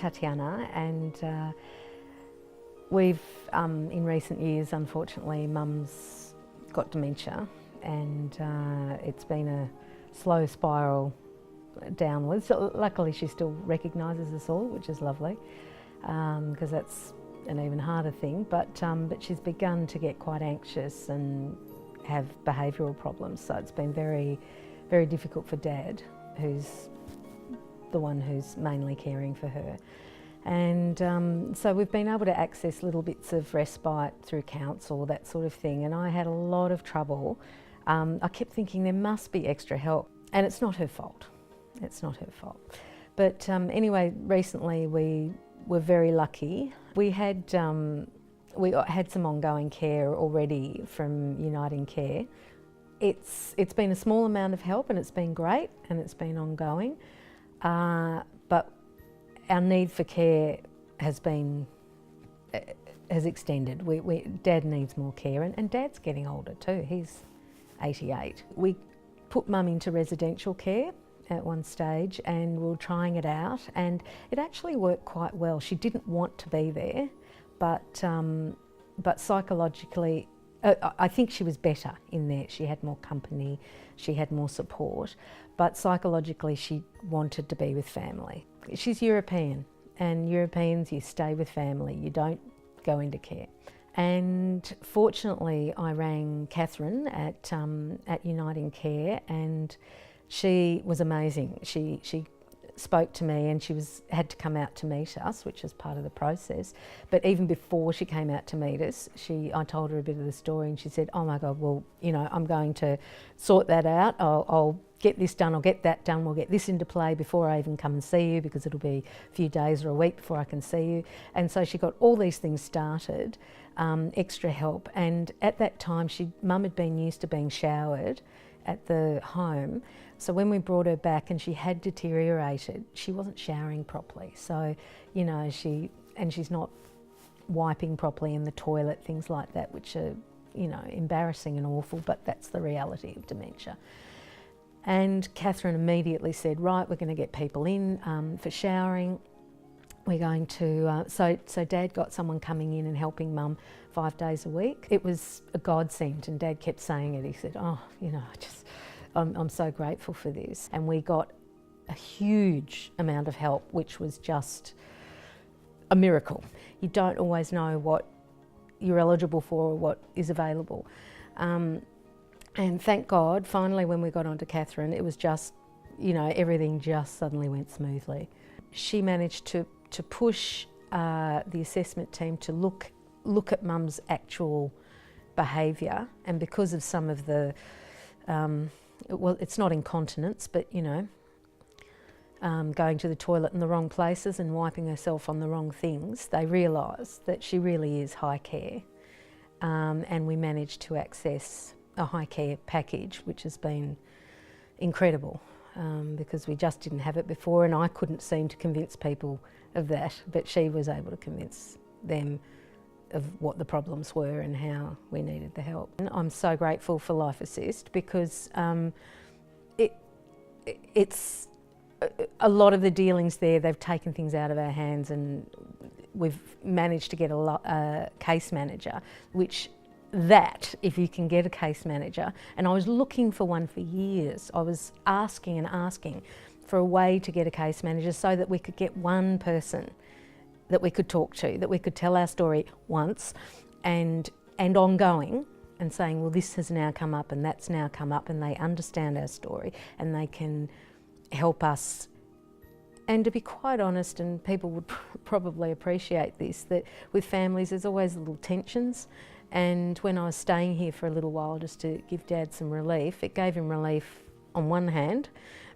Tatyana, and we've, in recent years, unfortunately, Mum's got dementia, and it's been a slow spiral downwards. Luckily, she still recognises us all, which is lovely, because that's an even harder thing. But she's begun to get quite anxious and have behavioural problems. So it's been very, very difficult for Dad, who's the one who's mainly caring for her. And so we've been able to access little bits of respite through council, that sort of thing. And I had a lot of trouble. I kept thinking there must be extra help, and it's not her fault. It's not her fault. But anyway, recently we were very lucky. We had some ongoing care already from UnitingCare. It's been a small amount of help, and it's been great, and it's been ongoing. But our need for care has extended. Dad needs more care, and Dad's getting older too. He's 88. We put Mum into residential care at one stage, and we were trying it out, and it actually worked quite well. She didn't want to be there, but psychologically, I think she was better in there. She had more company, she had more support, but psychologically she wanted to be with family. She's European, and Europeans, you stay with family, you don't go into care. And fortunately, I rang Catherine at UnitingCare, and she was amazing. She spoke to me, and she had to come out to meet us, which is part of the process. But even before she came out to meet us, I told her a bit of the story, and she said, "Oh my God, well, you know, I'm going to sort that out. I'll get this done, I'll get that done, we'll get this into play before I even come and see you, because it'll be a few days or a week before I can see you." And so she got all these things started, extra help. And at that time, Mum had been used to being showered at the home. So when we brought her back and she had deteriorated, she wasn't showering properly. So, you know, she's not wiping properly in the toilet, things like that, which are, you know, embarrassing and awful, but that's the reality of dementia. And Catherine immediately said, right, we're going to get people in for showering. We're going to, so Dad got someone coming in and helping Mum 5 days a week. It was a godsend, and Dad kept saying it. He said, oh, you know, I'm so grateful for this. And we got a huge amount of help, which was just a miracle. You don't always know what you're eligible for or what is available. And thank God, finally, when we got onto Catherine, it was just, you know, everything just suddenly went smoothly. She managed to push the assessment team to look at Mum's actual behaviour, and because of some of the, well, it's not incontinence, but, you know, going to the toilet in the wrong places and wiping herself on the wrong things, they realised that she really is high care, and we managed to access a high care package, which has been incredible, because we just didn't have it before, and I couldn't seem to convince people of that, but she was able to convince them of what the problems were and how we needed the help. And I'm so grateful for lifeAssist, because it's a lot of the dealings there, they've taken things out of our hands, and we've managed to get a case manager, which if you can get a case manager, and I was looking for one for years. I was asking and asking for a way to get a case manager so that we could get one person that we could talk to, that we could tell our story once and ongoing, and saying, well, this has now come up and that's now come up, and they understand our story and they can help us. And to be quite honest, and people would probably appreciate this, that with families there's always little tensions. And when I was staying here for a little while just to give Dad some relief, it gave him relief on one hand,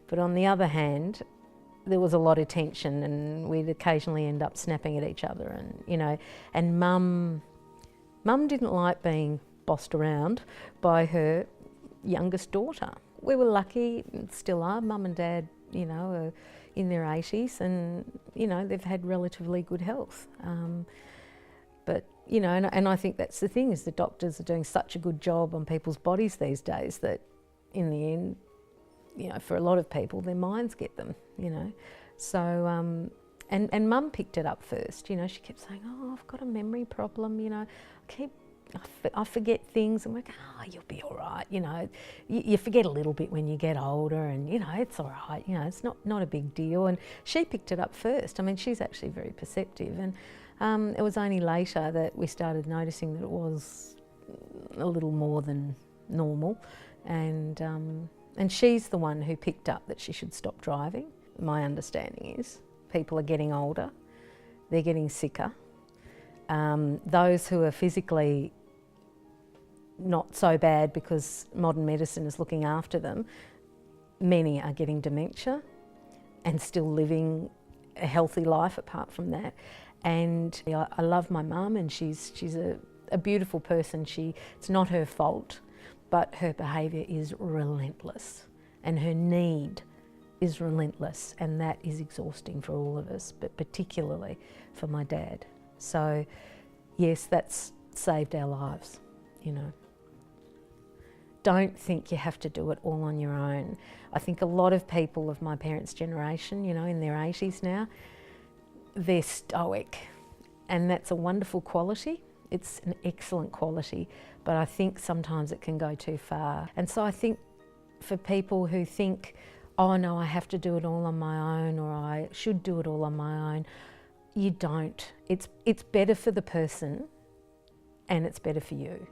but on the other hand, there was a lot of tension, and we'd occasionally end up snapping at each other, and, you know, and Mum didn't like being bossed around by her youngest daughter. We were lucky, and still are. Mum and Dad, you know, are in their 80s, and, you know, they've had relatively good health. But, you know, and I think that's the thing, is the doctors are doing such a good job on people's bodies these days that in the end, you know, for a lot of people, their minds get them, you know. So And Mum picked it up first. You know, she kept saying, oh, I've got a memory problem, you know, I forget things. And we're going, oh, you'll be all right, you know. You forget a little bit when you get older and, you know, it's all right, you know, it's not a big deal. And she picked it up first. I mean, she's actually very perceptive. And it was only later that we started noticing that it was a little more than normal. And she's the one who picked up that she should stop driving. My understanding is people are getting older, they're getting sicker. Those who are physically not so bad because modern medicine is looking after them, many are getting dementia and still living a healthy life apart from that. And I love my mum, and she's a beautiful person. It's not her fault, but her behaviour is relentless and her need is relentless, and that is exhausting for all of us, but particularly for my dad. So yes, that's saved our lives, you know. Don't think you have to do it all on your own. I think a lot of people of my parents' generation, you know, in their 80s now, they're stoic, and that's a wonderful quality. It's an excellent quality, but I think sometimes it can go too far. And so I think for people who think, oh no, I have to do it all on my own, or I should do it all on my own, you don't. It's better for the person and it's better for you.